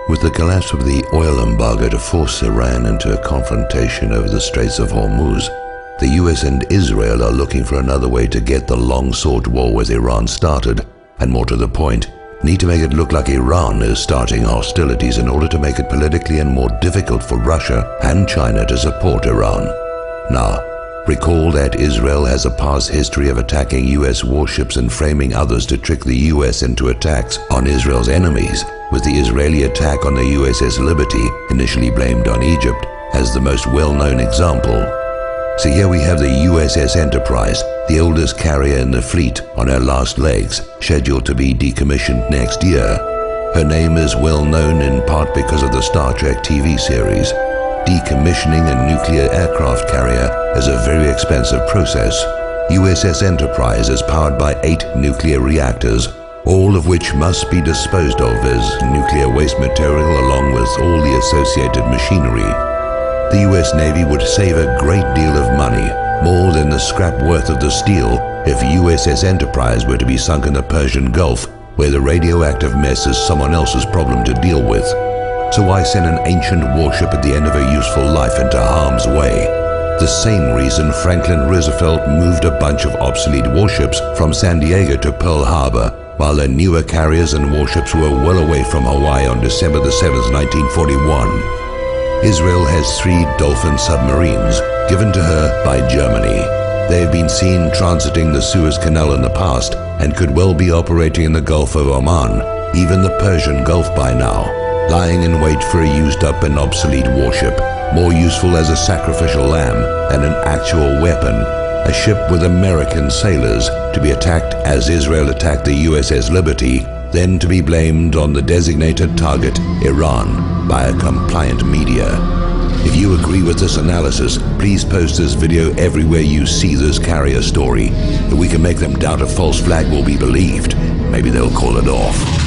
With the collapse of the oil embargo to force Iran into a confrontation over the Straits of Hormuz, the US and Israel are looking for another way to get the long-sought war with Iran started, and more to the point, need to make it look like Iran is starting hostilities in order to make it politically and more difficult for Russia and China to support Iran. Now, recall that Israel has a past history of attacking US warships and framing others to trick the US into attacks on Israel's enemies, with the Israeli attack on the USS Liberty, initially blamed on Egypt, as the most well-known example. So here we have the USS Enterprise, the oldest carrier in the fleet, on her last legs, scheduled to be decommissioned next year. Her name is well known in part because of the Star Trek TV series. Decommissioning a nuclear aircraft carrier is a very expensive process. USS Enterprise is powered by 8 nuclear reactors, all of which must be disposed of as nuclear waste material along with all the associated machinery. The US Navy would save a great deal of money, more than the scrap worth of the steel, if USS Enterprise were to be sunk in the Persian Gulf, where the radioactive mess is someone else's problem to deal with. So why send an ancient warship at the end of a useful life into harm's way? The same reason Franklin Roosevelt moved a bunch of obsolete warships from San Diego to Pearl Harbor, while their newer carriers and warships were well away from Hawaii on December the 7th, 1941. Israel has 3 Dolphin submarines, given to her by Germany. They have been seen transiting the Suez Canal in the past and could well be operating in the Gulf of Oman, even the Persian Gulf by now, lying in wait for a used-up and obsolete warship, more useful as a sacrificial lamb than an actual weapon, a ship with American sailors to be attacked as Israel attacked the USS Liberty, then to be blamed on the designated target, Iran, by a compliant media. If you agree with this analysis, please post this video everywhere you see this carrier story. If we can make them doubt a false flag will be believed, maybe they'll call it off.